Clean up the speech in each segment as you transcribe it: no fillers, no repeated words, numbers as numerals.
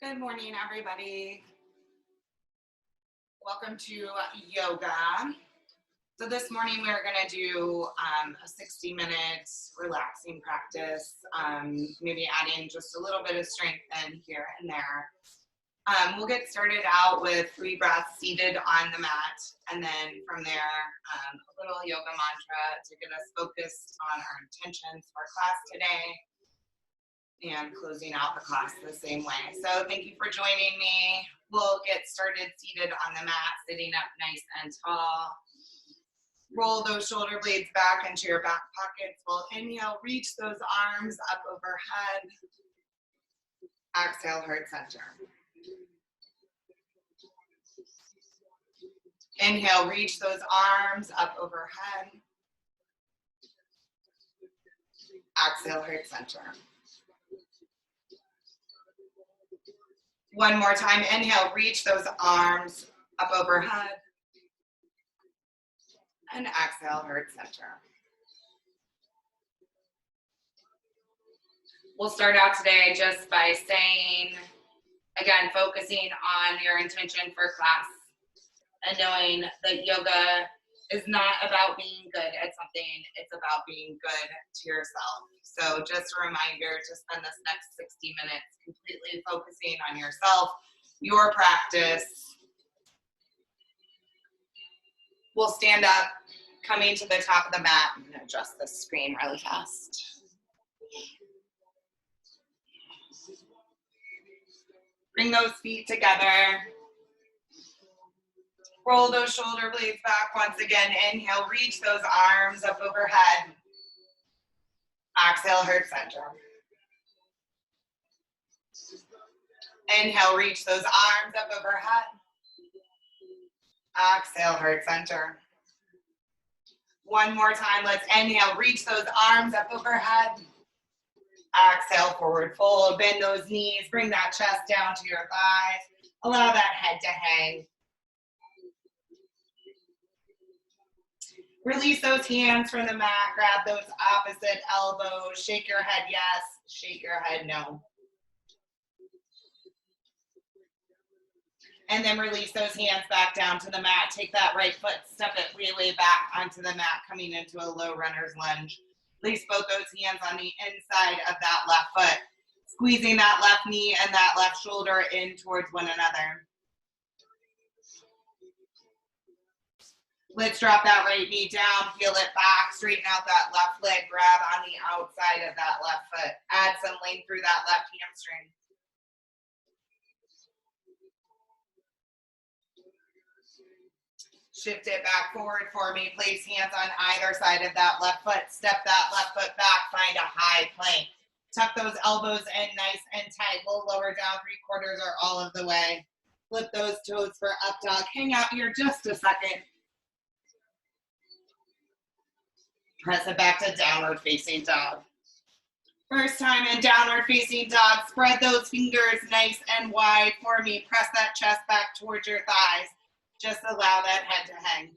Good morning, everybody. Welcome to yoga. So this morning we're going to do a 60-minute relaxing practice, maybe adding just a little bit of strength in here and there. We'll get started out with 3 breaths seated on the mat, and then from there, a little yoga mantra to get us focused on our intentions for class today, and closing out the class the same way. So thank you for joining me. We'll get started seated on the mat, sitting up nice and tall. Roll those shoulder blades back into your back pockets. We'll inhale, reach those arms up overhead. Exhale, heart center. Inhale, reach those arms up overhead. Exhale, heart center. One more time, inhale, reach those arms up overhead. And exhale, heart center. We'll start out today just by saying, again, focusing on your intention for class and knowing that yoga is not about being good at something, it's about being good to yourself. So just a reminder to spend this next 60 minutes completely focusing on yourself, your practice. We'll stand up, coming to the top of the mat. I'm going to adjust the screen really fast. Bring those feet together. Roll those shoulder blades back once again. Inhale, reach those arms up overhead. Exhale, heart center. Inhale, reach those arms up overhead. Exhale, heart center. One more time, let's inhale, reach those arms up overhead. Exhale, forward fold, bend those knees, bring that chest down to your thighs. Allow that head to hang. Release those hands from the mat, grab those opposite elbows, shake your head yes, shake your head no. And then release those hands back down to the mat. Take that right foot, step it way back onto the mat, coming into a low runner's lunge. Place both those hands on the inside of that left foot, squeezing that left knee and that left shoulder in towards one another. Let's drop that right knee down, peel it back, straighten out that left leg, grab on the outside of that left foot. Add some length through that left hamstring. Shift it back forward for me. Place hands on either side of that left foot. Step that left foot back, find a high plank. Tuck those elbows in nice and tight. We'll lower down 3/4 or all of the way. Flip those toes for up dog. Hang out here just a second. Press it back to downward facing dog. First time in downward facing dog, spread those fingers nice and wide for me. Press that chest back towards your thighs. Just allow that head to hang.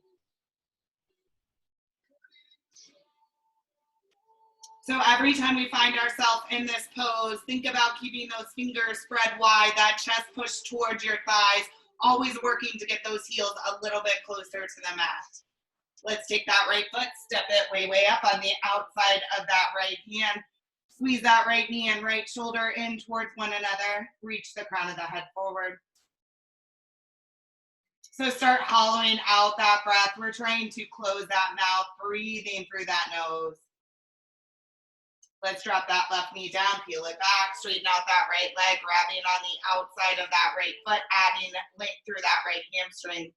So every time we find ourselves in this pose, think about keeping those fingers spread wide, that chest pushed towards your thighs, always working to get those heels a little bit closer to the mat. Let's take that right foot, step it way up on the outside of that right hand. Squeeze that right knee and right shoulder in towards one another. Reach the crown of the head forward. So start hollowing out that breath. We're trying to close that mouth, breathing through that nose. Let's drop that left knee down, peel it back, straighten out that right leg, grabbing on the outside of that right foot, adding length through that right hamstring.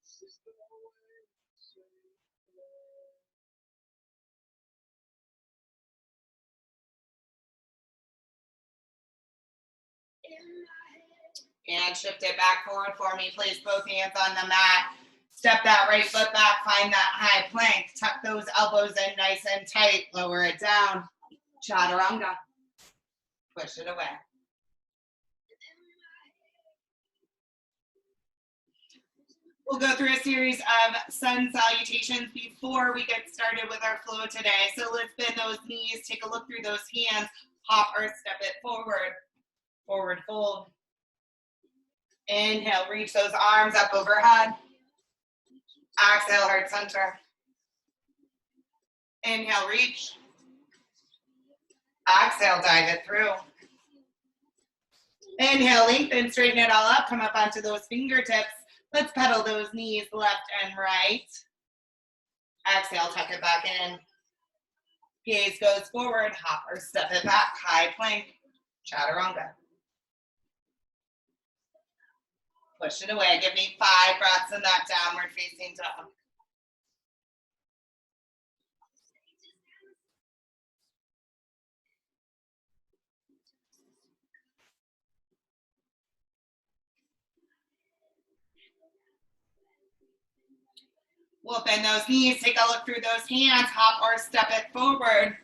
And shift it back forward for me. Place both hands on the mat. Step that right foot back, find that high plank. Tuck those elbows in nice and tight. Lower it down. Chaturanga. Push it away. We'll go through a series of sun salutations before we get started with our flow today. So let's bend those knees, take a look through those hands, hop or step it forward. Forward fold. Inhale, reach those arms up overhead. Exhale, heart center. Inhale, reach. Exhale, dive it through. Inhale, lengthen, straighten it all up. Come up onto those fingertips. Let's pedal those knees left and right. Exhale, tuck it back in. Gaze goes forward, hop or step it back. High plank, chaturanga. Push it away. Give me 5 breaths in that downward facing dog. We'll bend those knees, take a look through those hands, hop or step it forward.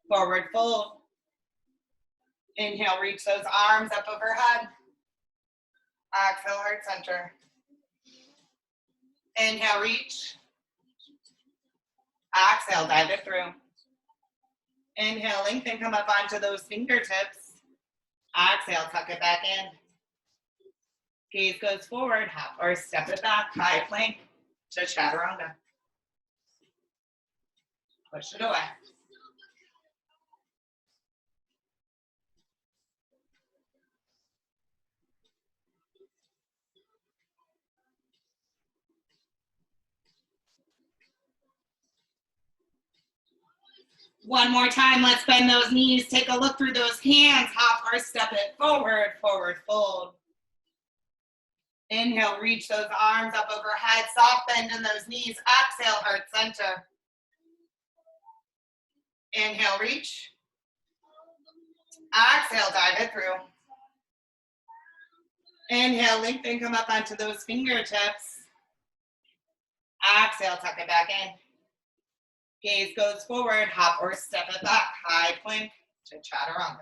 Forward fold. Inhale, reach those arms up overhead. Exhale, heart center. Inhale, reach. Exhale, dive it through. Inhale, lengthen, come up onto those fingertips. Exhale, tuck it back in. Gaze goes forward, hop or step it back. High plank to chaturanga. Push it away. One more time, let's bend those knees, take a look through those hands, hop or step it forward, forward fold. Inhale, reach those arms up overhead, soft bend in those knees. Exhale, heart center. Inhale, reach. Exhale, dive it through. Inhale, lengthen, come up onto those fingertips. Exhale, tuck it back in. Gaze goes forward, hop or step it back. High plank to chaturanga.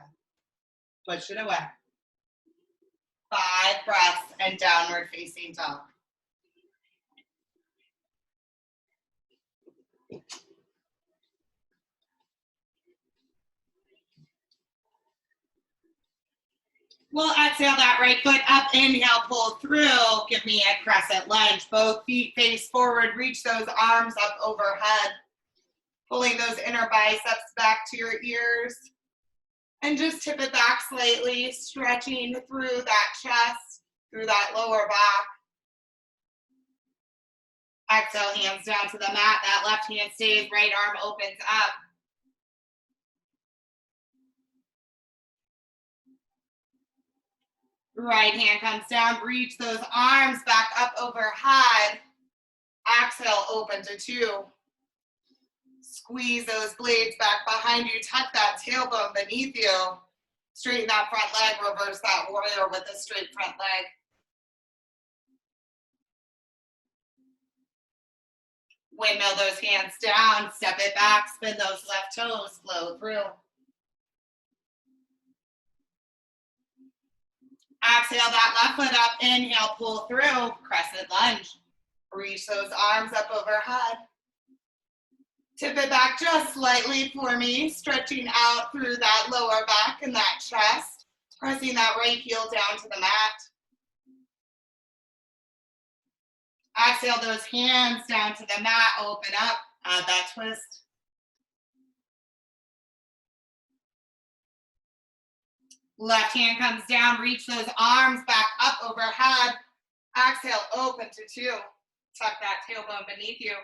Push it away. 5 breaths and downward facing dog. We'll exhale that right foot up. Inhale, pull through. Give me a crescent lunge. Both feet face forward. Reach those arms up overhead. Pulling those inner biceps back to your ears. And just tip it back slightly, stretching through that chest, through that lower back. Exhale, hands down to the mat. That left hand stays, right arm opens up. Right hand comes down, reach those arms back up overhead. Exhale, open to 2. Squeeze those blades back behind you, tuck that tailbone beneath you. Straighten that front leg, reverse that warrior with a straight front leg. Windmill those hands down, step it back, spin those left toes, flow through. Exhale that left foot up, inhale, pull through, crescent lunge. Reach those arms up overhead. Tip it back just slightly for me, stretching out through that lower back and that chest, pressing that right heel down to the mat. Exhale those hands down to the mat, open up, add that twist. Left hand comes down, reach those arms back up overhead. Exhale, open to 2. Tuck that tailbone beneath you.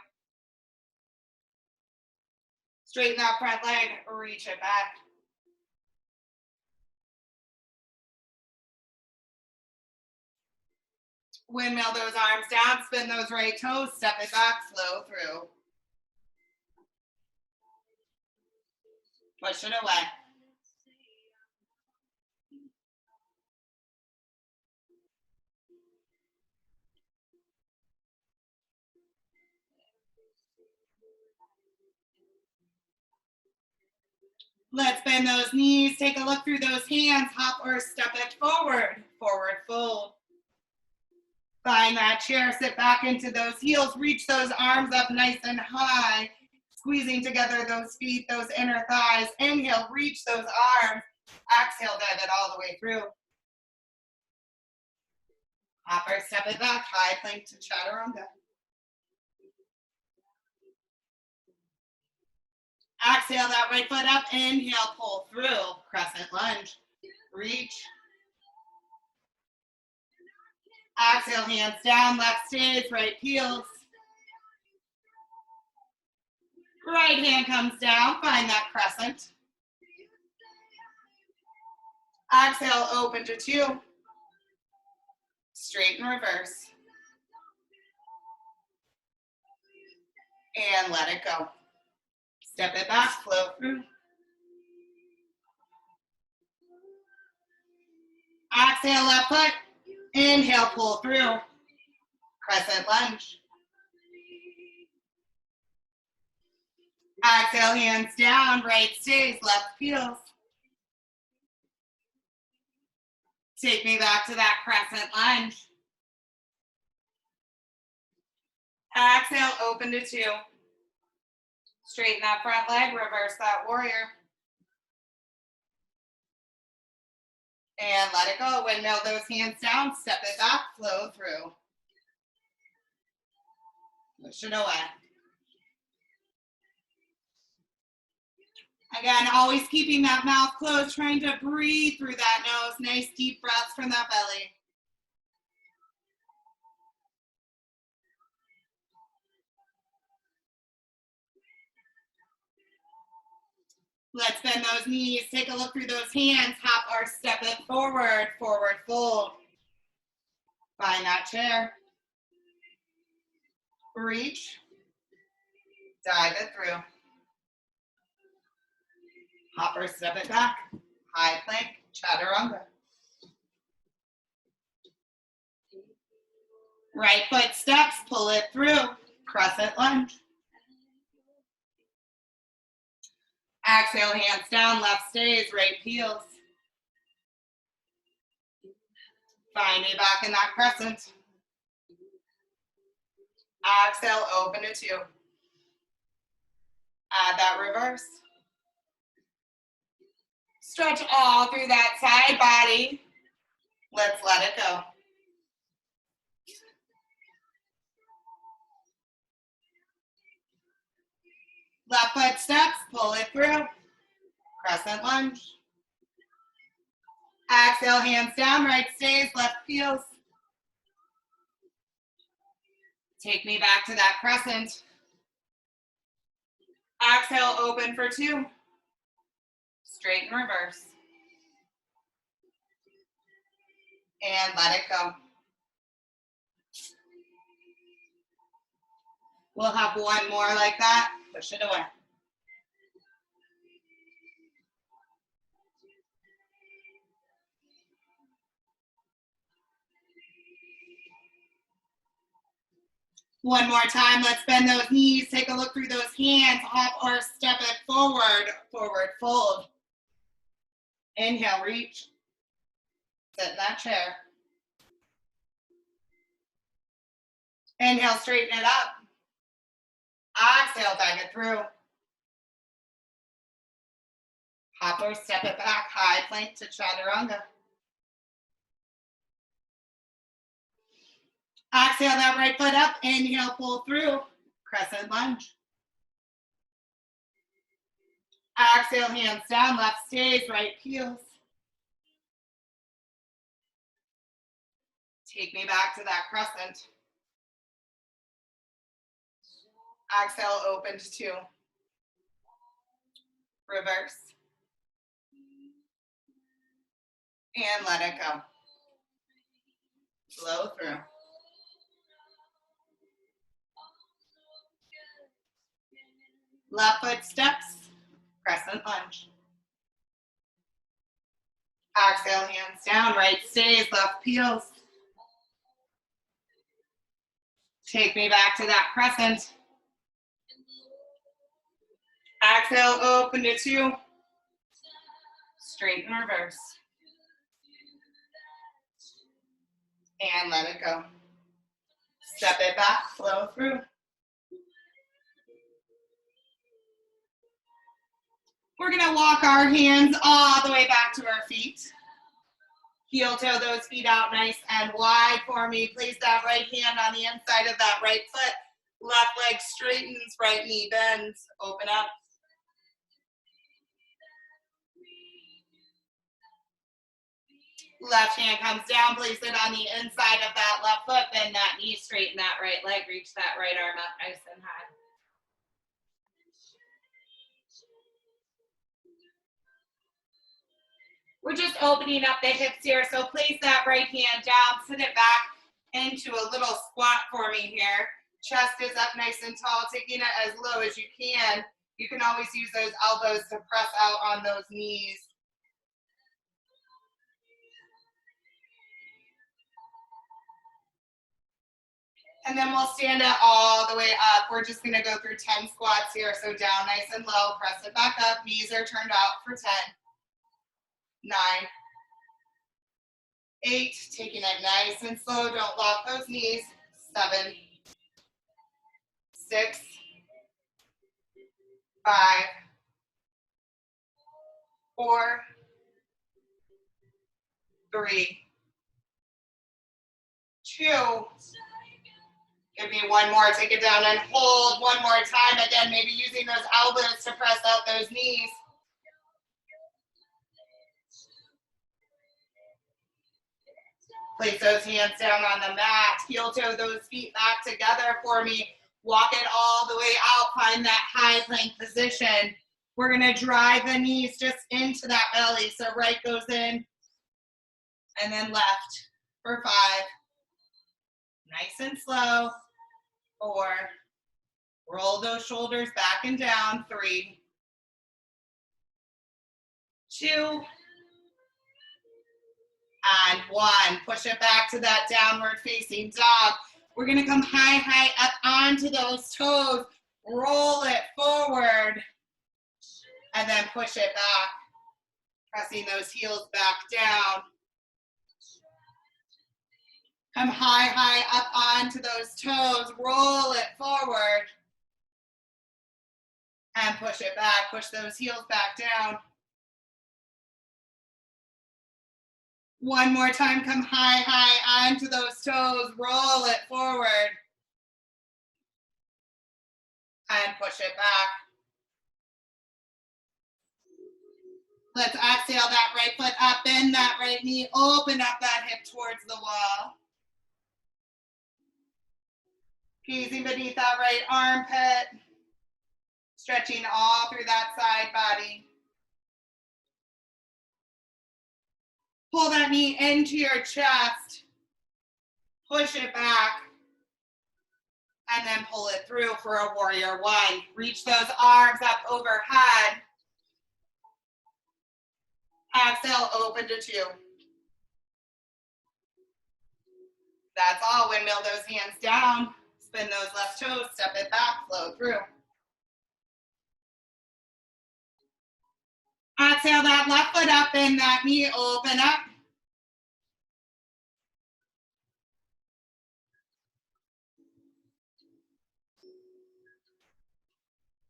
Straighten that front leg, reach it back. Windmill those arms down, spin those right toes, step it back, flow through. Push it away. Let's bend those knees, take a look through those hands, hop or step it forward, forward fold. Find that chair, sit back into those heels, reach those arms up nice and high, squeezing together those feet, those inner thighs. Inhale, reach those arms. Exhale, dive it all the way through. Hop or step it back, high plank to chaturanga. Exhale that right foot up, inhale, pull through, crescent lunge, reach. Exhale, hands down, left stays, right heels. Right hand comes down, find that crescent. Exhale, open to 2. Straighten reverse. And let it go. Step it back, flow through. Exhale, left foot. Inhale, pull through. Crescent lunge. Exhale, hands down, right stays, left heels. Take me back to that crescent lunge. Exhale, open to 2. Straighten that front leg, reverse that warrior. And let it go. Windmill those hands down, step it back, flow through. Push it away. Again, always keeping that mouth closed, trying to breathe through that nose. Nice deep breaths from that belly. Let's bend those knees. Take a look through those hands. Hop or step it forward, forward fold. Find that chair. Reach. Dive it through. Hop or step it back. High plank, chaturanga. Right foot steps, pull it through. Crescent lunge. Exhale, hands down, left stays, right heels. Find me back in that crescent. Exhale, open to 2. Add that reverse. Stretch all through that side body. Let's let it go. Left foot steps, pull it through. Crescent lunge. Exhale, hands down, right stays, left heels. Take me back to that crescent. Exhale, open for 2. Straighten reverse. And let it go. We'll have one more like that. Push it away. One more time, let's bend those knees, take a look through those hands, hop or step it forward, forward fold. Inhale, reach. Sit in that chair. Inhale, straighten it up. Exhale, bag it through. Hop or step it back, high plank to chaturanga. Exhale that right foot up, inhale, pull through, crescent lunge. Exhale, hands down, left stays, right heels. Take me back to that crescent. Exhale, open to 2. Reverse. And let it go. Flow through. Left foot steps, crescent lunge. Exhale, hands down, right stays, left heels. Take me back to that crescent. Exhale, open to 2. Straighten reverse. And let it go. Step it back, flow through. We're gonna walk our hands all the way back to our feet. Heel toe those feet out nice and wide for me. Place that right hand on the inside of that right foot. Left leg straightens, right knee bends. Open up. Left hand comes down, place it on the inside of that left foot, bend that knee, straighten that right leg, reach that right arm up nice and high. We're just opening up the hips here, so place that right hand down, sit it back into a little squat for me here. Chest is up nice and tall, taking it as low as you can. You can always use those elbows to press out on those knees. And then we'll stand it all the way up. We're just gonna go through 10 squats here. So down nice and low, press it back up. Knees are turned out for 10, 9, 8, taking it nice and slow. Don't lock those knees. 7, 6, 5, 4, 3, 2. Give me one more. Take it down and hold one more time. Again, maybe using those elbows to press out those knees. Place those hands down on the mat. Heel toe those feet back together for me. Walk it all the way out. Find that high plank position. We're going to drive the knees just into that belly. So right goes in and then left for 5. Nice and slow. 4. Roll those shoulders back and down. 3, 2, and 1. Push it back to that downward facing dog. We're gonna come high up onto those toes. Roll it forward and then push it back. Pressing those heels back down. Come high up onto those toes. Roll it forward and push it back. Push those heels back down. One more time, come high onto those toes, roll it forward, and push it back. Let's exhale that right foot up, bend that right knee, open up that hip towards the wall. Gazing beneath that right armpit, stretching all through that side body. Pull that knee into your chest, push it back, and then pull it through for a warrior 1. Reach those arms up overhead. Exhale, open to 2. That's all. Windmill those hands down. Spin those left toes, step it back, flow through. Exhale that left foot up, bend that knee, open up.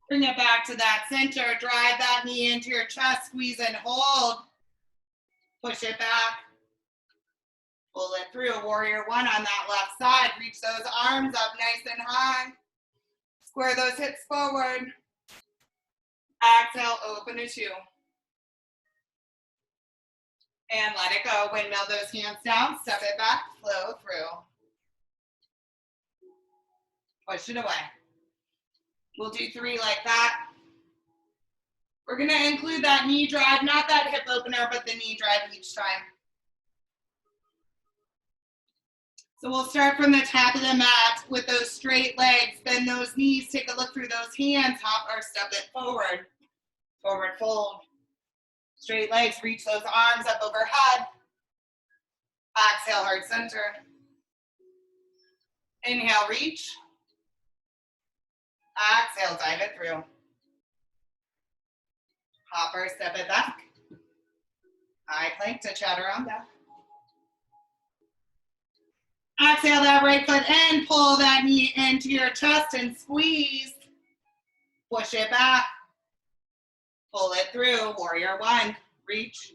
Bring it back to that center. Drive that knee into your chest, squeeze and hold. Push it back. Pull it through, warrior 1 on that left side. Reach those arms up nice and high. Square those hips forward. Exhale, open to 2. And let it go. Windmill those hands down, step it back, flow through. Push it away. We'll do 3 like that. We're gonna include that knee drive, not that hip opener, but the knee drive each time. So we'll start from the top of the mat with those straight legs, bend those knees, take a look through those hands, hop or step it forward. Forward fold. Straight legs, reach those arms up overhead. Exhale, heart center. Inhale, reach. Exhale, dive it through. Hop or step it back. High plank to chaturanga. Exhale that right foot in, pull that knee into your chest and squeeze. Push it back. Pull it through, warrior 1. Reach.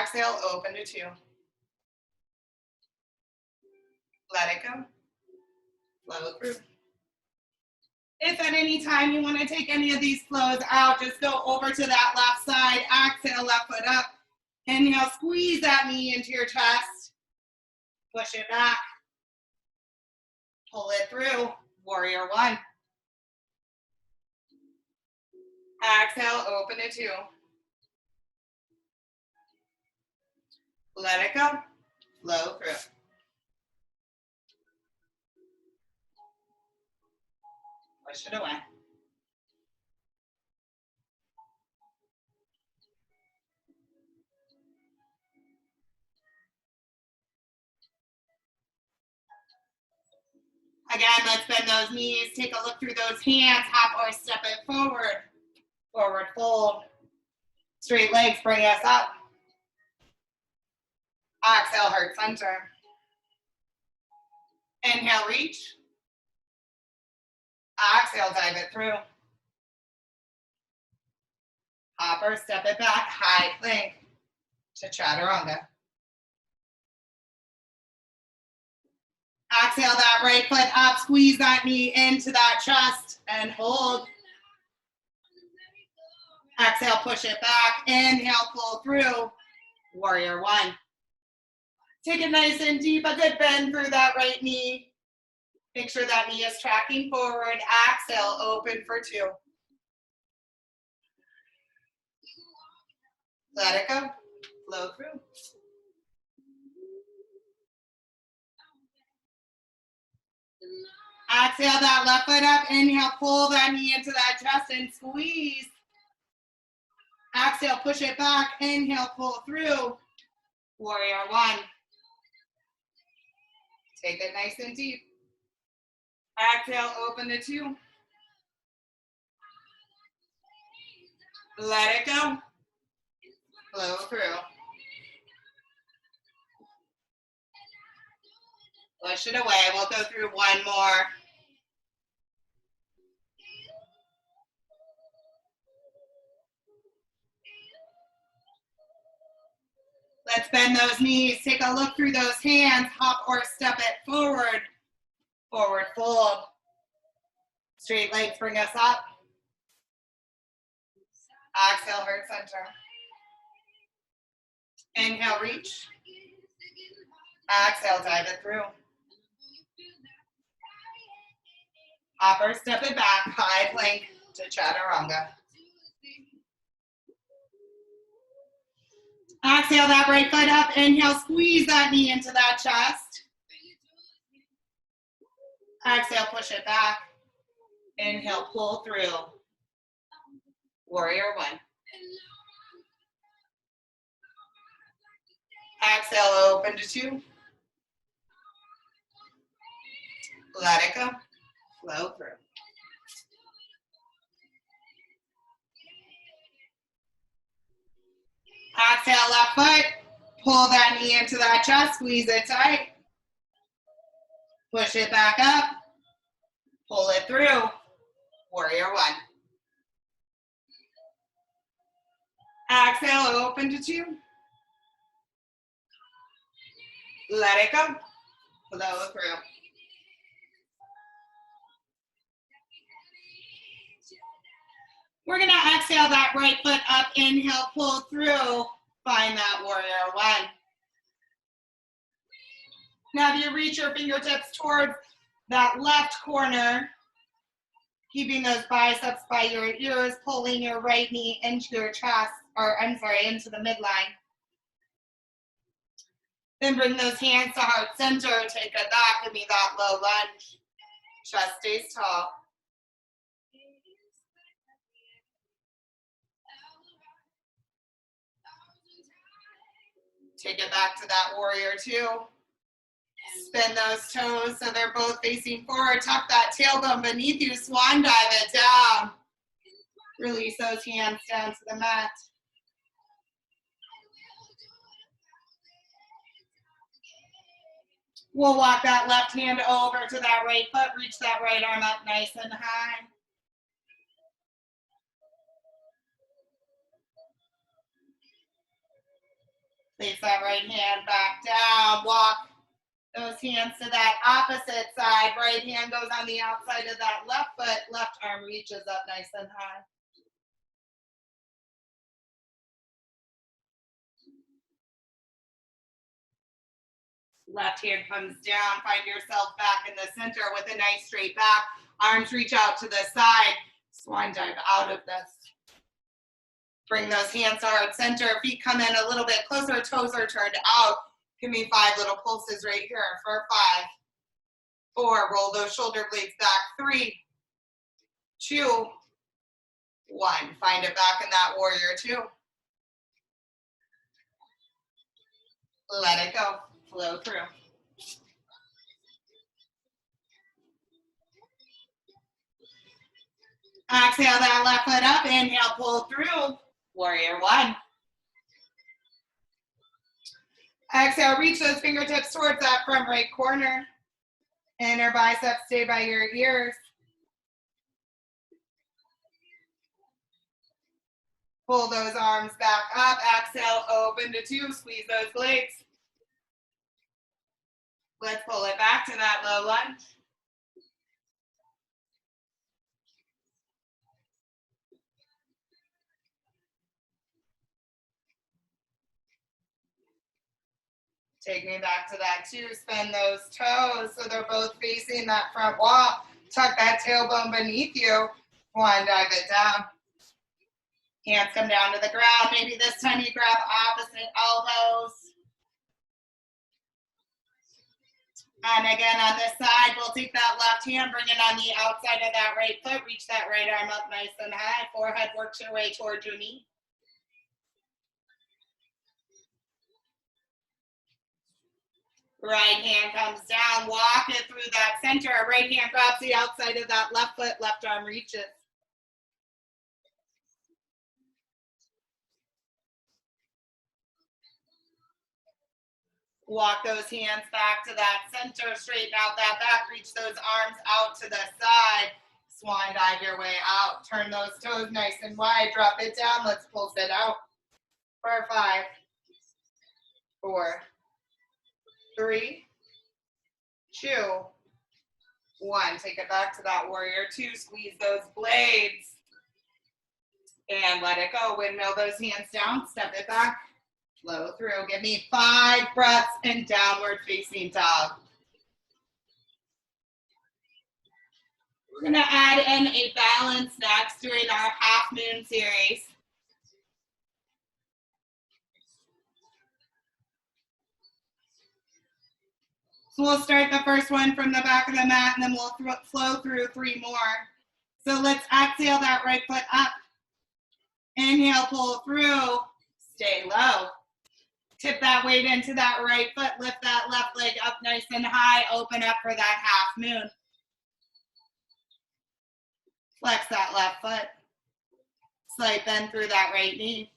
Exhale, open to 2. Let it go. Flow through. If at any time you want to take any of these flows out, just go over to that left side. Exhale, left foot up. Inhale, squeeze that knee into your chest. Push it back. Pull it through. Warrior 1. Exhale, open to 2. Let it go. Flow through. Push it away. Again, let's bend those knees. Take a look through those hands. Hop or step it forward. Forward fold. Straight legs bring us up. Exhale, heart center. Inhale, reach. Exhale, dive it through. Hop or step it back. High plank to chaturanga. Exhale that right foot up. Squeeze that knee into that chest and hold. Exhale, push it back. Inhale, pull through. Warrior 1. Take it nice and deep. A good bend through that right knee. Make sure that knee is tracking forward. Exhale, open for 2. Let it go. Flow through. Exhale that left foot up. Inhale, pull that knee into that chest and squeeze. Exhale, push it back. Inhale, pull through. Warrior 1. Take it nice and deep. Exhale, open to 2. Let it go. Flow through. Push it away. We'll go through one more. Let's bend those knees. Take a look through those hands. Hop or step it forward. Forward fold. Straight legs bring us up. Exhale, heart center. Inhale, reach. Exhale, dive it through. Hop or step it back. High plank to chaturanga. Exhale that right foot up. Inhale, squeeze that knee into that chest. Exhale, push it back. Inhale, pull through. Warrior 1. Exhale, open to 2. Let it go. Flow through. Exhale, left foot. Pull that knee into that chest. Squeeze it tight. Push it back up. Pull it through. Warrior 1. Exhale, open to 2. Let it go. Flow through. We're going to exhale that right foot up. Inhale, pull through. Find that warrior 1. Now if you reach your fingertips towards that left corner, keeping those biceps by your ears, pulling your right knee into your chest, into the midline. Then bring those hands to heart center. Take it back. Give me that low lunge. Chest stays tall. Take it back to that warrior 2. Spin those toes so they're both facing forward. Tuck that tailbone beneath you. Swan dive it down. Release those hands down to the mat. We'll walk that left hand over to that right foot. Reach that right arm up nice and high. Place that right hand back down. Walk those hands to that opposite side. Right hand goes on the outside of that left foot. Left arm reaches up nice and high. Left hand comes down. Find yourself back in the center with a nice straight back. Arms reach out to the side. Swan dive out of this. Bring those hands to heart center. Feet come in a little bit closer. Toes are turned out. Give me 5 little pulses right here for 5, 4. Roll those shoulder blades back. 3, 2, 1. Find it back in that warrior 2. Let it go. Flow through. Exhale that left foot up. Inhale, pull through. Warrior 1. Exhale, reach those fingertips towards that front right corner. Inner biceps stay by your ears. Pull those arms back up. Exhale, open to 2. Squeeze those blades. Let's pull it back to that low lunge. Take me back to that 2. Spin those toes so they're both facing that front wall. Tuck that tailbone beneath you. 1, dive it down. Hands come down to the ground. Maybe this time you grab opposite elbows. And again, on this side, we'll take that left hand, bring it on the outside of that right foot. Reach that right arm up nice and high. Forehead works your way towards your knee. Right hand comes down. Walk it through that center. Right hand grabs the outside of that left foot. Left arm reaches. Walk those hands back to that center, straighten out that back, reach those arms out to the side. Swan dive your way out. Turn those toes nice and wide, drop it down. Let's pulse it out for 5, 4, 3, 2, 1. Take it back to that warrior 2. Squeeze those blades and let it go. Windmill those hands down, step it back. Flow through. Give me 5 breaths in downward facing dog. We're going to add in a balance next during our half moon series. So we'll start the first one from the back of the mat and then we'll flow through 3 more. So let's exhale that right foot up. Inhale, pull through, stay low. Tip that weight into that right foot, lift that left leg up nice and high, open up for that half moon. Flex that left foot. Slight bend through that right knee.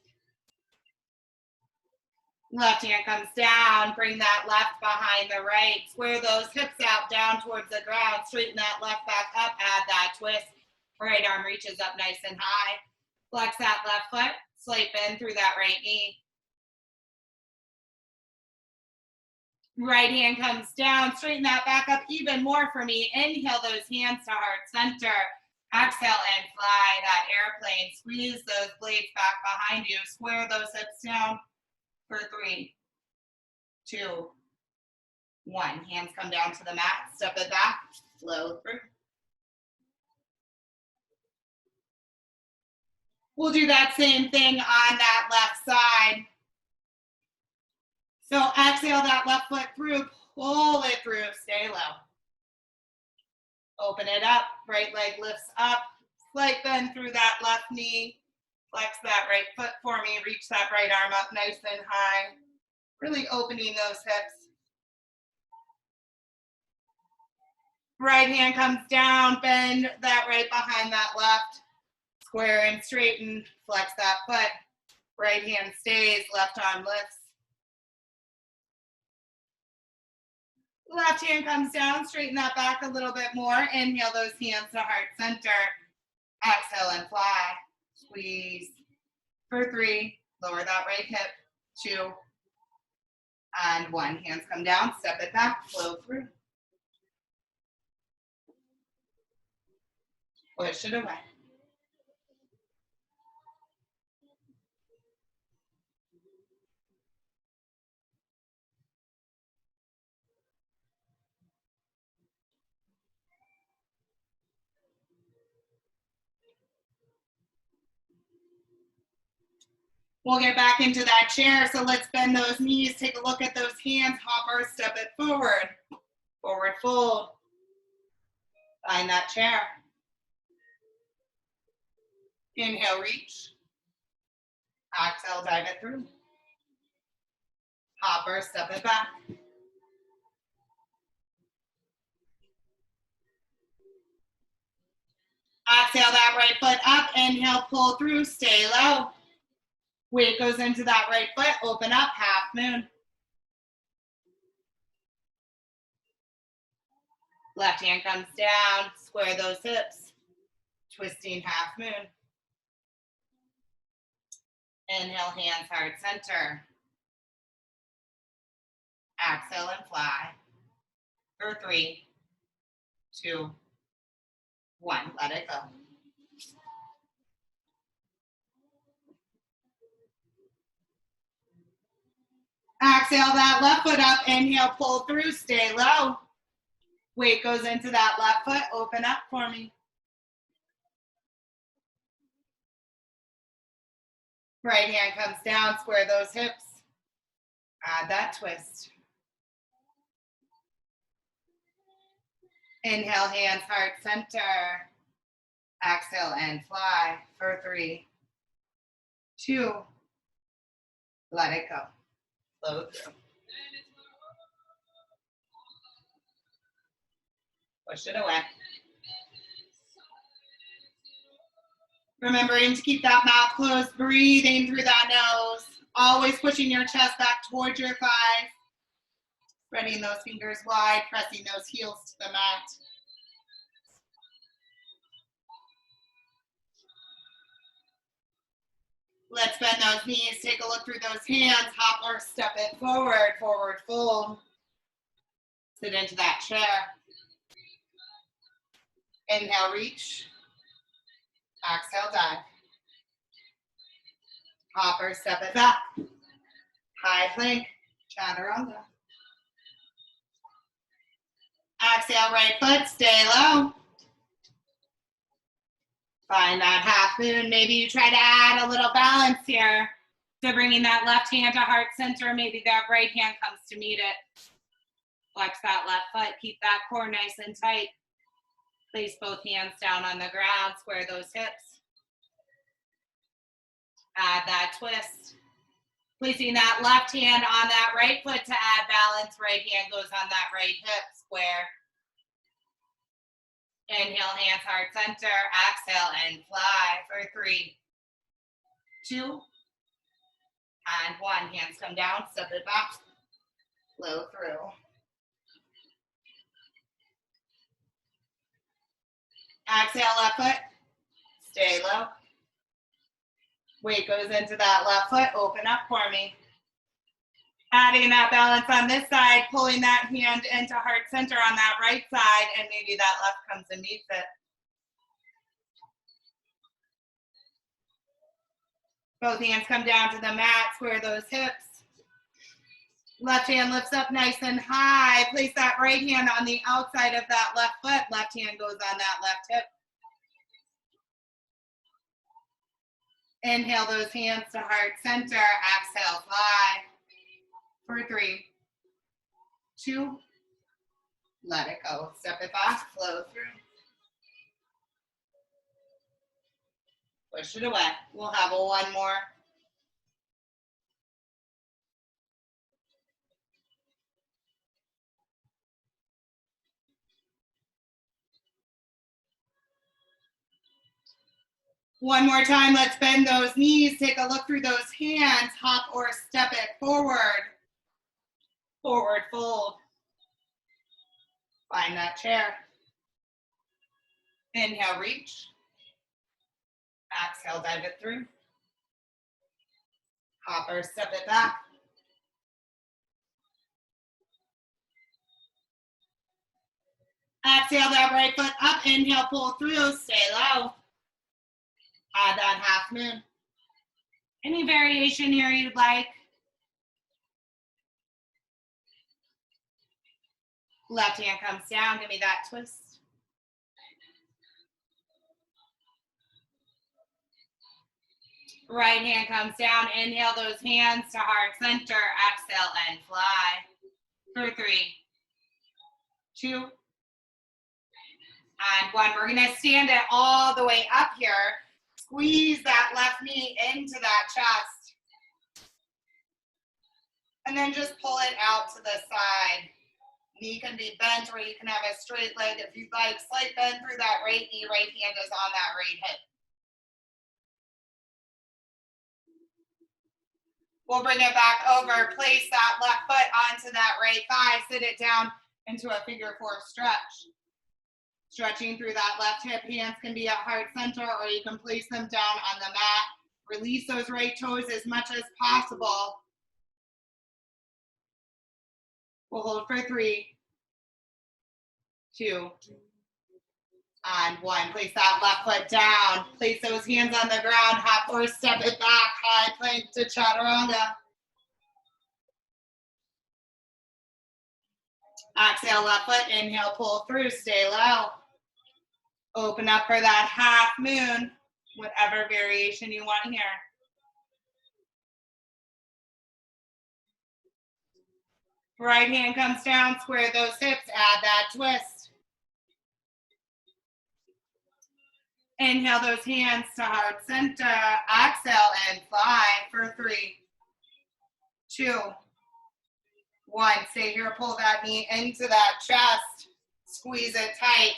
Left hand comes down, bring that left behind the right. Square those hips out down towards the ground, straighten that left back up, add that twist. Right arm reaches up nice and high. Flex that left foot, slight bend through that right knee. Right hand comes down, straighten that back up even more for me. Inhale those hands to heart center. Exhale and fly that airplane. Squeeze those blades back behind you. Square those hips down for 3, 2, 1. Hands come down to the mat. Step it back. Flow through. We'll do that same thing on that left side. So exhale that left foot through, pull it through, stay low. Open it up, right leg lifts up, slight bend through that left knee. Flex that right foot for me, reach that right arm up nice and high. Really opening those hips. Right hand comes down, bend that right behind that left. Square and straighten, flex that foot. Right hand stays, left arm lifts. Left hand comes down, straighten that back a little bit more. Inhale those hands to heart center. Exhale and fly. Squeeze for 3. Lower that right hip. 2, And one, hands come down, step it back, flow through. Push it away. We'll get back into that chair, so let's bend those knees, take a look at those hands, hop or step it forward. Forward fold. Find that chair. Inhale, reach. Exhale, dive it through. Hop or step it back. Exhale that right foot up, inhale, pull through, stay low. Weight goes into that right foot, open up, half moon. Left hand comes down, square those hips, twisting half moon. Inhale, hands heart center. Exhale and fly. For 3, 2, 1, let it go. Exhale that left foot up, inhale, pull through, stay low. Weight goes into that left foot, open up for me. Right hand comes down, square those hips. Add that twist. Inhale, hands heart center. Exhale and fly for 3, 2, let it go. Flow through. Push it away. Remembering to keep that mouth closed, breathing through that nose. Always pushing your chest back towards your thighs. Spreading those fingers wide, pressing those heels to the mat. Let's bend those knees, take a look through those hands, hop or step it forward, forward fold. Sit into that chair. Inhale, reach. Exhale, dive. Hop or step it back. High plank, chaturanga. Exhale, right foot, stay low. Find that half moon. Maybe you try to add a little balance here. So bringing that left hand to heart center, maybe that right hand comes to meet it. Flex that left foot, keep that core nice and tight. Place both hands down on the ground, square those hips. Add that twist. Placing that left hand on that right foot to add balance. Right hand goes on that right hip, square. Inhale, hands heart center. Exhale and fly for 3, 2, and 1. Hands come down, step it back. Flow through. Exhale, left foot. Stay low. Weight goes into that left foot. Open up for me. Adding that balance on this side, pulling that hand into heart center on that right side, and maybe that left comes and meets it. Both hands come down to the mat, square those hips. Left hand lifts up nice and high. Place that right hand on the outside of that left foot. Left hand goes on that left hip. Inhale those hands to heart center. Exhale, fly. For 3, 2, let it go. Step it back, flow through. Push it away. We'll have one more. One more time, let's bend those knees, take a look through those hands, hop or step it forward. Forward fold. Find that chair. Inhale, reach. Exhale, dive it through. Hop or step it back. Exhale that right foot up. Inhale, pull through. Stay low. Add that half moon. Any variation here you'd like? Left hand comes down. Give me that twist. Right hand comes down. Inhale those hands to heart center. Exhale and fly. For 3, 2, and 1. We're going to stand it all the way up here. Squeeze that left knee into that chest. And then just pull it out to the side. Knee can be bent, or you can have a straight leg if you'd like. Slight bend through that right knee. Right hand is on that right hip. We'll bring it back over. Place that left foot onto that right thigh. Sit it down into a figure 4 stretch. Stretching through that left hip. Hands can be at heart center, or you can place them down on the mat. Release those right toes as much as possible. We'll hold for 3, 2, and 1. Place that left foot down. Place those hands on the ground. Hop or step it back. High plank to chaturanga. Exhale, left foot. Inhale, pull through. Stay low. Open up for that half moon, whatever variation you want here. Right hand comes down. Square those hips. Add that twist. Inhale those hands to heart center. Exhale and fly for 3, 2, 1. Stay here. Pull that knee into that chest. Squeeze it tight.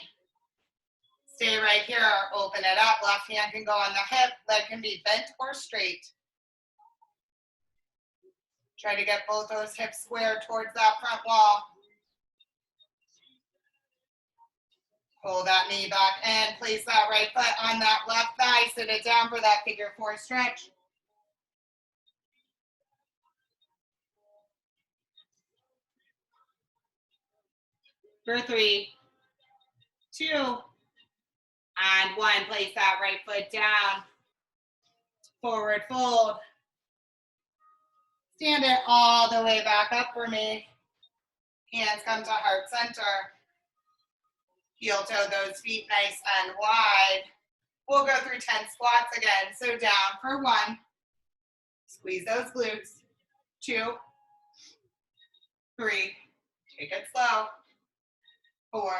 Stay right here. Open it up. Left hand can go on the hip. Leg can be bent or straight. Try to get both those hips square towards that front wall. Pull that knee back in. Place that right foot on that left thigh. Sit it down for that figure 4 stretch. For 3, 2, and 1. Place that right foot down. Forward fold. Stand it all the way back up for me. Hands come to heart center. Heel toe those feet nice and wide. We'll go through 10 squats again. So down for 1. Squeeze those glutes. 2, 3. Take it slow. 4,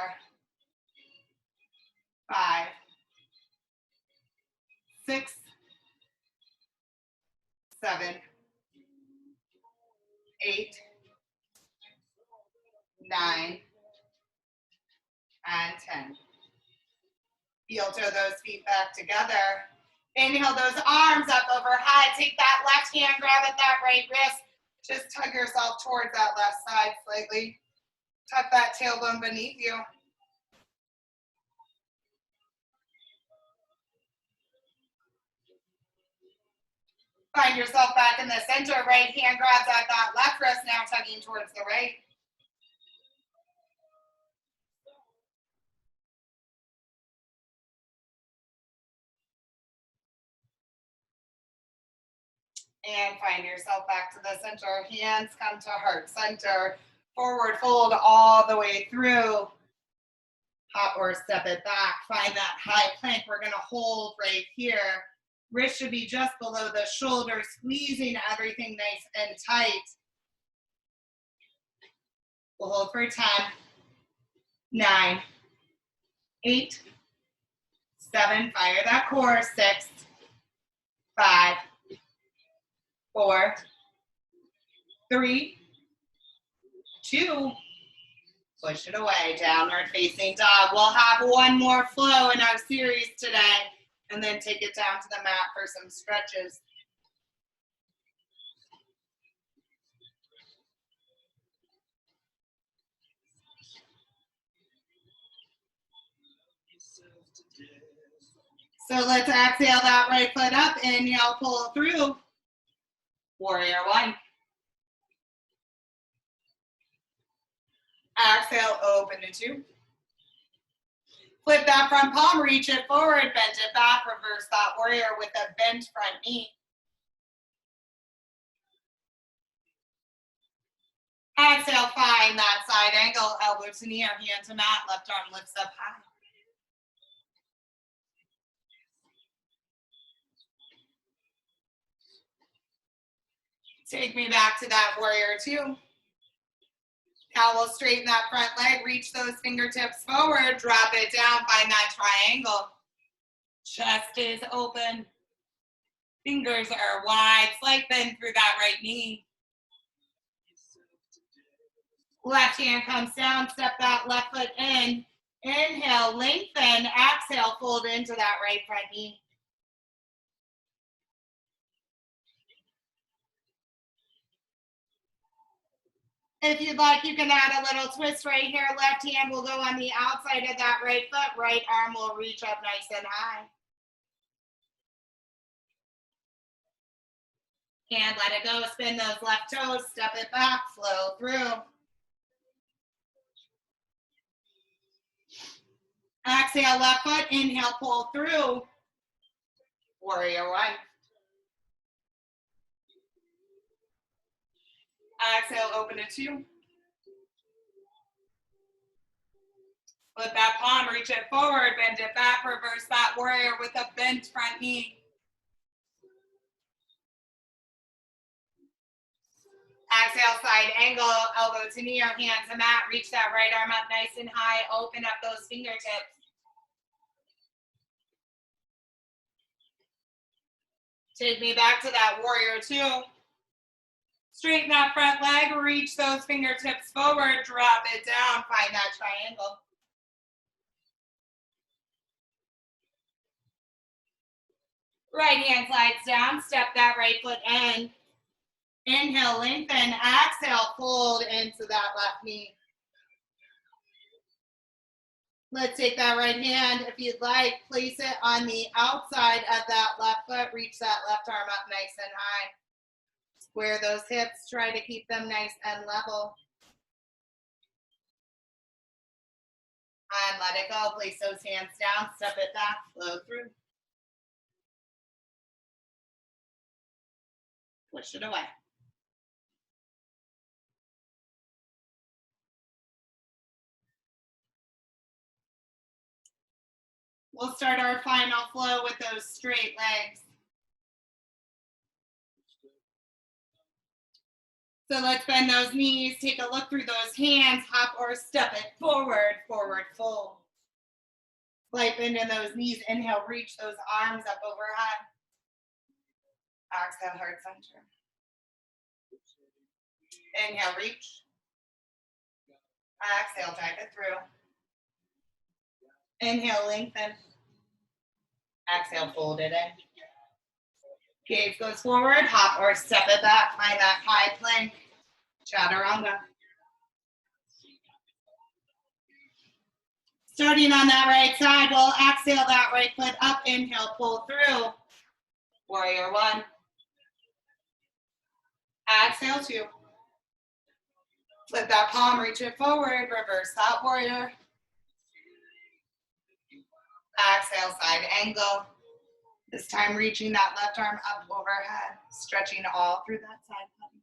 5, 6, 7, 8, 9, and 10. Heel toe those feet back together. Inhale those arms up overhead. Take that left hand, grab at that right wrist. Just tug yourself towards that left side slightly. Tuck that tailbone beneath you. Find yourself back in the center. Right hand grabs at that left wrist, now tugging towards the right. And find yourself back to the center. Hands come to heart center. Forward fold all the way through. Hop or step it back. Find that high plank. We're going to hold right here. Wrist should be just below the shoulder, squeezing everything nice and tight. We'll hold for 10, 9, 8, 7, fire that core, 6, 5, 4, 3, 2, push it away, downward facing dog. We'll have one more flow in our series today, and then take it down to the mat for some stretches. So let's exhale that right foot up. Inhale, pull through. Warrior 1. Exhale, open to 2. Flip that front palm, reach it forward, bend it back, reverse that warrior with a bent front knee. Exhale, find that side angle, elbow to knee or hand to mat, left arm lifts up high. Take me back to that warrior two. Now we'll straighten that front leg, reach those fingertips forward, drop it down, find that triangle. Chest is open. Fingers are wide, slight bend through that right knee. Left hand comes down, step that left foot in. Inhale, lengthen, exhale, fold into that right front knee. If you'd like, you can add a little twist right here. Left hand will go on the outside of that right foot. Right arm will reach up nice and high. And let it go. Spin those left toes. Step it back. Flow through. Exhale, left foot. Inhale, pull through. Warrior one. Exhale, open to two. Flip that palm, reach it forward, bend it back, reverse that warrior with a bent front knee. Exhale, side angle, elbow to knee or hand to mat. Reach that right arm up nice and high. Open up those fingertips. Take me back to that warrior two. Straighten that front leg, reach those fingertips forward, drop it down, find that triangle. Right hand slides down, step that right foot in. Inhale, lengthen, exhale, fold into that left knee. Let's take that right hand, if you'd like, place it on the outside of that left foot, reach that left arm up nice and high. Square those hips, try to keep them nice and level. And let it go, place those hands down, step it back, flow through. Push it away. We'll start our final flow with those straight legs. So let's bend those knees, take a look through those hands, hop or step it forward, forward fold. Light bend in those knees, inhale, reach those arms up overhead. Exhale, heart center. Inhale, reach. Exhale, drive it through. Inhale, lengthen. Exhale, fold it in. Gaze goes forward, hop or step it back, find that high plank, chaturanga. Starting on that right side, we'll exhale that right foot up, inhale, pull through. Warrior one. Exhale two. Flip that palm, reach it forward, reverse that warrior. Exhale, side angle. This time reaching that left arm up overhead, stretching all through that side body.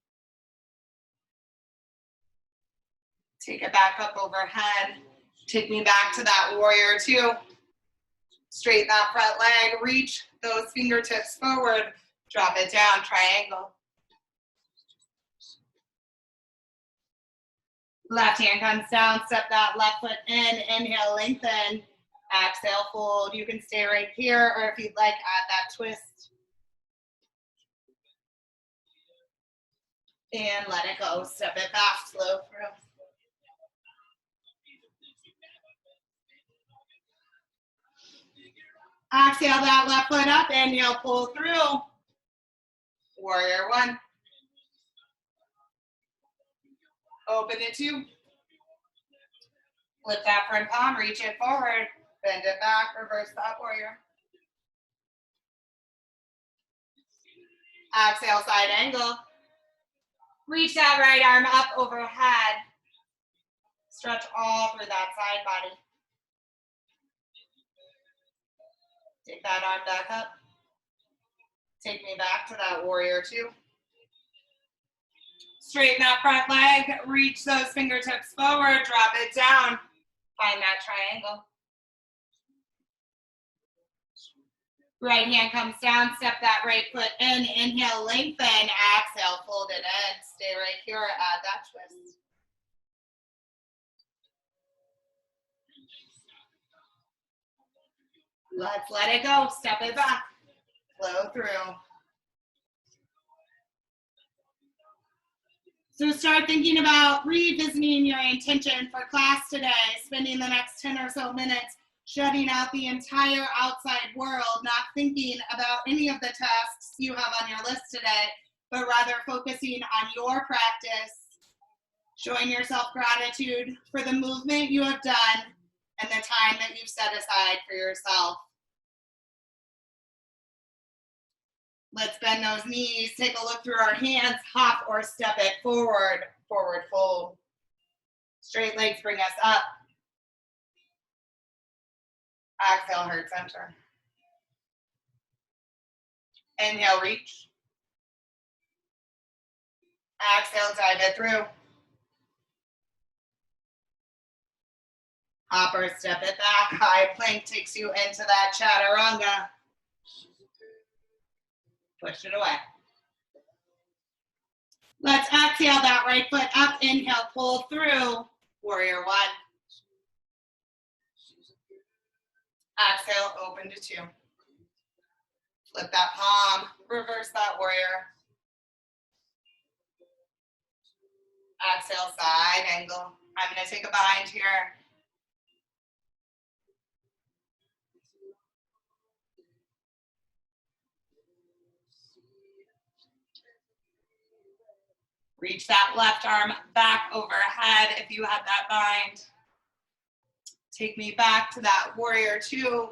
Take it back up overhead. Take me back to that warrior two. Straighten that front leg, reach those fingertips forward, drop it down, triangle. Left hand comes down, step that left foot in, inhale, lengthen. Exhale, fold. You can stay right here, or if you'd like, add that twist. And let it go. Step it back, flow through. Exhale that left foot up, inhale, pull through. Warrior one. Open it two. Lift that front palm, reach it forward, bend it back, reverse that warrior. Exhale, side angle. Reach that right arm up overhead. Stretch all through that side body. Take that arm back up. Take me back to that warrior two. Straighten that front leg, reach those fingertips forward, drop it down. Find that triangle. Right hand comes down, step that right foot in, inhale, lengthen, exhale, fold it in. Stay right here, add that twist. Let's let it go, step it back, flow through. So start thinking about revisiting your intention for class today, spending the next 10 or so minutes shutting out the entire outside world, not thinking about any of the tasks you have on your list today, but rather focusing on your practice, showing yourself gratitude for the movement you have done and the time that you've set aside for yourself. Let's bend those knees, take a look through our hands, hop or step it forward, forward fold. Straight legs bring us up. Exhale, heart center. Inhale, reach. Exhale, dive it through. Hop or step it back. High plank takes you into that chaturanga. Push it away. Let's exhale that right foot up. Inhale, pull through. Warrior one. Exhale, open to two. Flip that palm, reverse that warrior. Exhale, side angle. I'm gonna take a bind here. Reach that left arm back overhead if you had that bind. Take me back to that warrior two.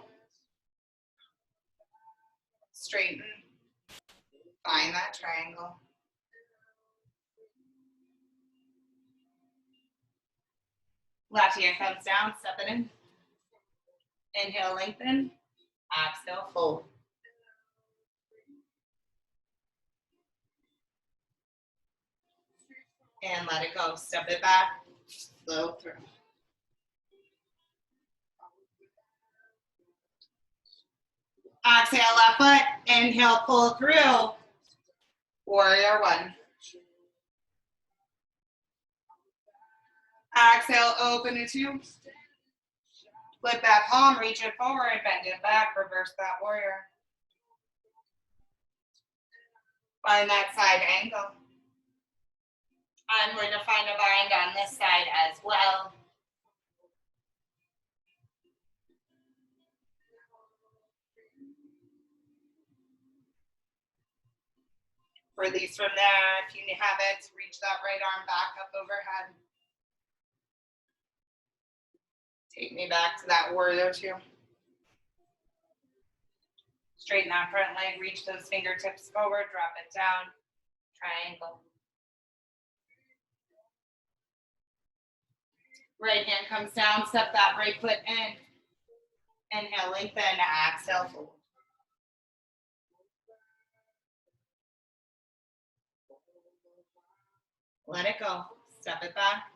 Straighten. Find that triangle. Left hand comes down, step it in. Inhale, lengthen. Exhale, fold. And let it go. Step it back. Flow through. Exhale, left foot. Inhale, pull through. Warrior one. Exhale, open to two. Flip that palm, reach it forward, bend it back, reverse that warrior. Find that side angle. I'm going to find a bind on this side as well. Release from there. If you have it, reach that right arm back up overhead. Take me back to that warrior two. Straighten that front leg, reach those fingertips forward, drop it down, triangle. Right hand comes down, step that right foot in. Inhale, lengthen, exhale, fold. Let it go. Step it back.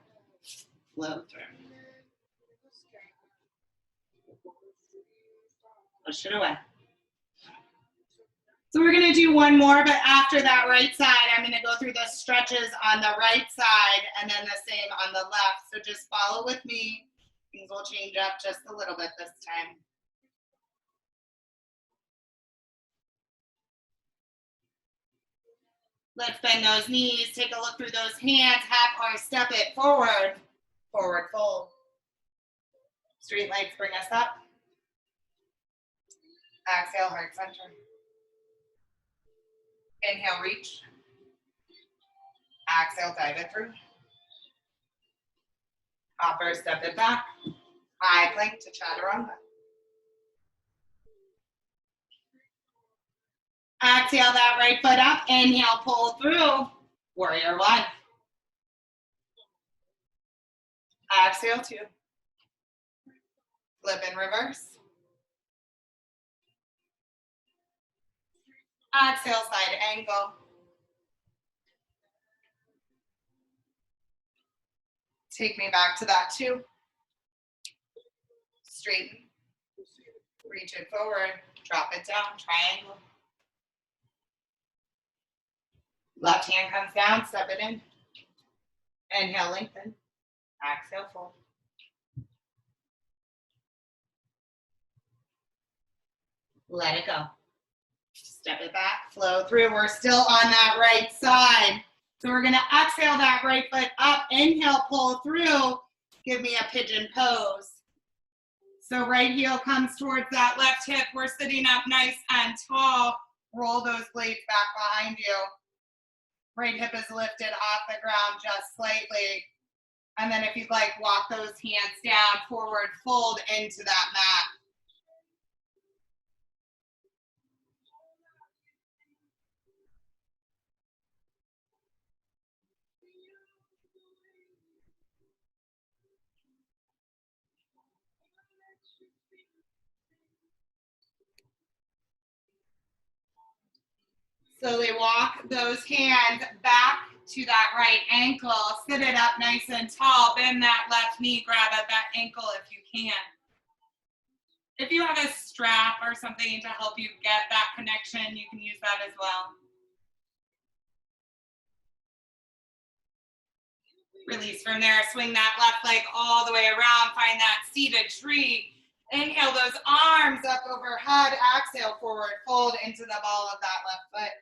Flow through. Push it away. So we're going to do one more, but after that right side, I'm going to go through the stretches on the right side and then the same on the left. So just follow with me. Things will change up just a little bit this time. Let's bend those knees, take a look through those hands, hop or step it forward, forward fold. Straight legs bring us up. Exhale, heart center. Inhale, reach. Exhale, dive it through. Hop or step it back. High plank to chaturanga. Exhale that right foot up. Inhale, pull through. Warrior one. Exhale two. Flip and reverse. Exhale, side angle. Take me back to that 2. Straighten. Reach it forward. Drop it down. Triangle. Left hand comes down. Step it in. Inhale, lengthen. Exhale, fold. Let it go. Step it back. Flow through. We're still on that right side. So we're going to exhale that right foot up. Inhale, pull through. Give me a pigeon pose. So right heel comes towards that left hip. We're sitting up nice and tall. Roll those blades back behind you. Right hip is lifted off the ground just slightly. And then if you'd like, walk those hands down, forward, fold into that mat. Slowly walk those hands back to that right ankle. Sit it up nice and tall. Bend that left knee. Grab at that ankle if you can. If you have a strap or something to help you get that connection, you can use that as well. Release from there. Swing that left leg all the way around. Find that seated tree. Inhale those arms up overhead. Exhale, forward fold into the ball of that left foot.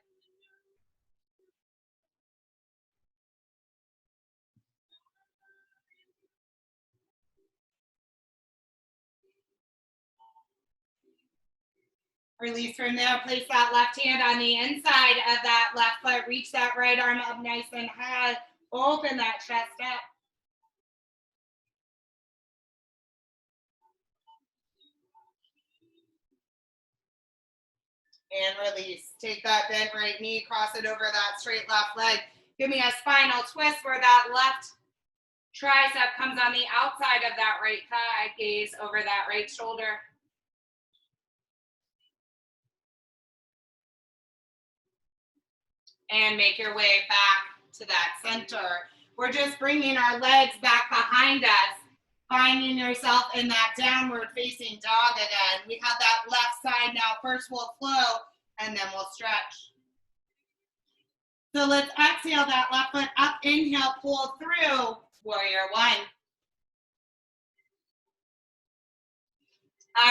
Release from there. Place that left hand on the inside of that left foot. Reach that right arm up nice and high. Open that chest up. And release. Take that bent right knee, cross it over that straight left leg. Give me a spinal twist where that left tricep comes on the outside of that right thigh. Gaze over that right shoulder. And make your way back to that center. We're just bringing our legs back behind us, finding yourself in that downward facing dog again. We have that left side now. First we'll flow and then we'll stretch. So let's exhale that left foot up. Inhale, pull through. Warrior 1.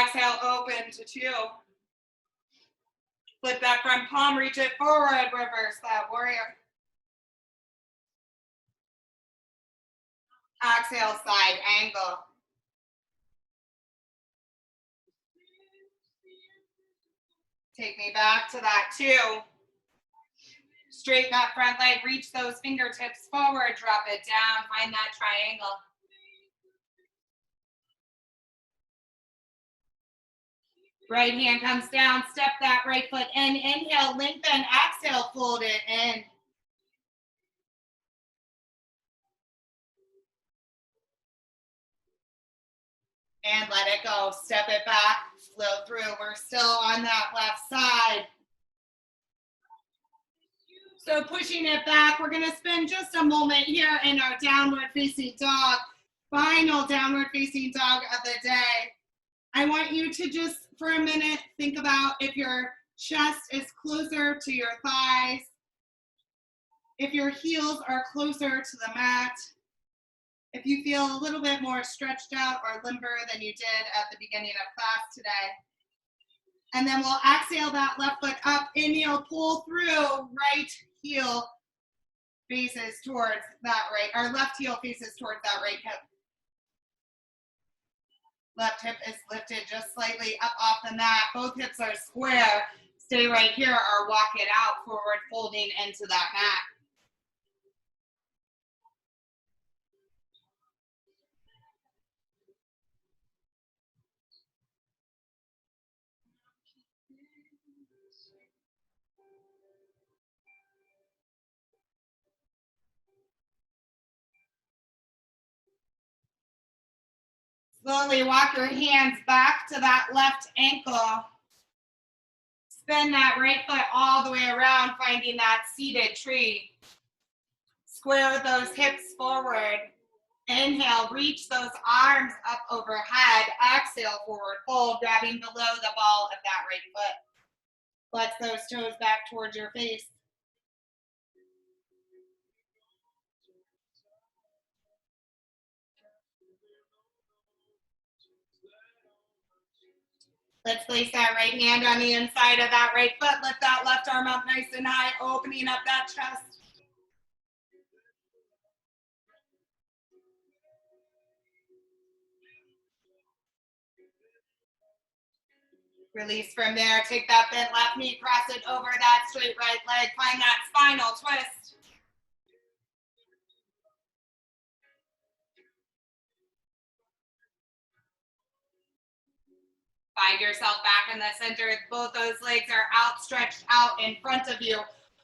Exhale, open to 2. Flip that front palm, reach it forward, reverse that warrior. Exhale, side angle. Take me back to that 2. Straighten that front leg, reach those fingertips forward, drop it down, find that triangle. Right hand comes down, step that right foot in, inhale, lengthen, exhale, fold it in. And let it go, step it back, flow through. We're still on that left side. So pushing it back, we're gonna spend just a moment here in our downward facing dog, final downward facing dog of the day. I want you to just, for a minute, think about if your chest is closer to your thighs, if your heels are closer to the mat, if you feel a little bit more stretched out or limber than you did at the beginning of class today. And then we'll exhale that left foot up, inhale, pull through, right heel faces towards that right, our left heel faces towards that right hip. Left hip is lifted just slightly up off the mat. Both hips are square. Stay right here or walk it out, forward folding into that mat. Slowly walk your hands back to that left ankle. Spin that right foot all the way around, finding that seated tree. Square those hips forward. Inhale, reach those arms up overhead. Exhale, forward fold, grabbing below the ball of that right foot. Flex those toes back towards your face. Let's place that right hand on the inside of that right foot. Lift that left arm up nice and high, opening up that chest. Release from there. Take that bent left knee, cross it over that straight right leg. Find that spinal twist. Find yourself back in the center. Both those legs are outstretched out in front of you.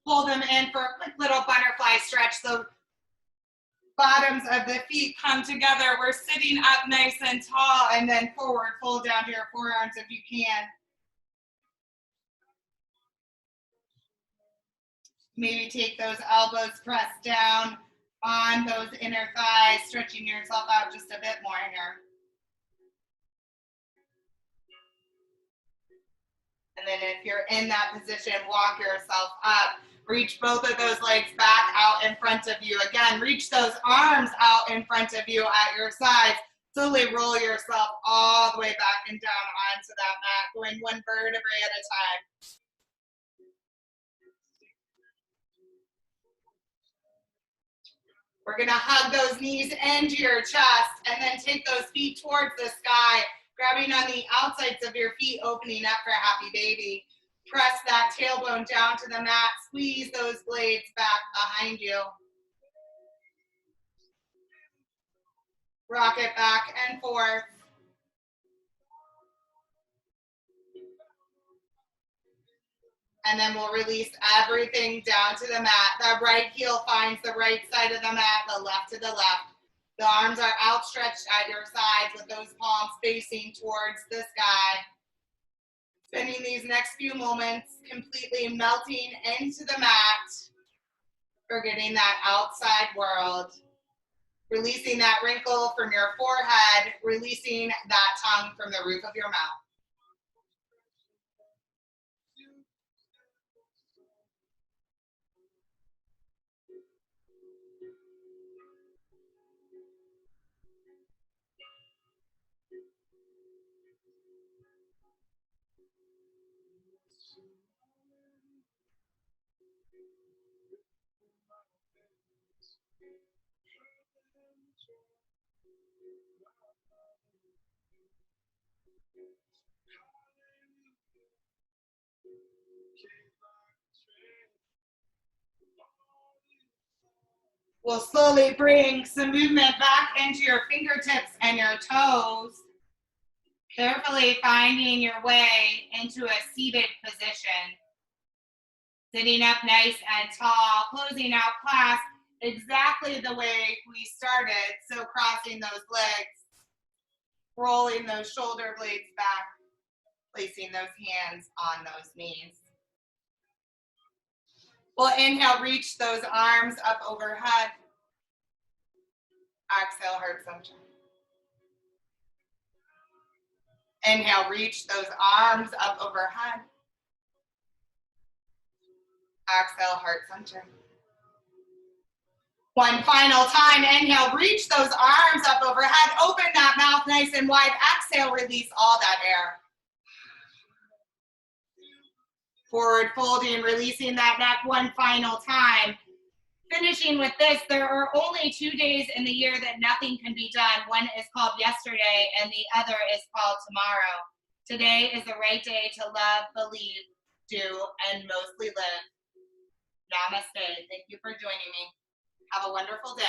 Pull them in for a quick little butterfly stretch. The bottoms of the feet come together. We're sitting up nice and tall, and then forward fold down to your forearms if you can. Maybe take those elbows pressed down on those inner thighs, stretching yourself out just a bit more here. And then if you're in that position, walk yourself up. Reach both of those legs back out in front of you. Again, reach those arms out in front of you at your sides. Slowly roll yourself all the way back and down onto that mat, going one vertebrae at a time. We're gonna hug those knees into your chest and then take those feet towards the sky, grabbing on the outsides of your feet, opening up for happy baby. Press that tailbone down to the mat, squeeze those blades back behind you. Rock it back and forth. And then we'll release everything down to the mat. The right heel finds the right side of the mat, the left to the left. The arms are outstretched at your sides with those palms facing towards the sky. Spending these next few moments completely melting into the mat, forgetting that outside world. Releasing that wrinkle from your forehead, releasing that tongue from the roof of your mouth. We'll slowly bring some movement back into your fingertips and your toes, carefully finding your way into a seated position. Sitting up nice and tall, closing out class exactly the way we started. So crossing those legs, rolling those shoulder blades back, placing those hands on those knees. We'll inhale, reach those arms up overhead. Exhale, heart center. Inhale, reach those arms up overhead. Exhale, heart center. One final time, inhale, reach those arms up overhead. Open that mouth nice and wide. Exhale, release all that air. Forward folding, releasing that neck one final time. Finishing with this, there are only 2 days in the year that nothing can be done. One is called yesterday and the other is called tomorrow. Today is the right day to love, believe, do, and mostly live. Namaste. Thank you for joining me. Have a wonderful day.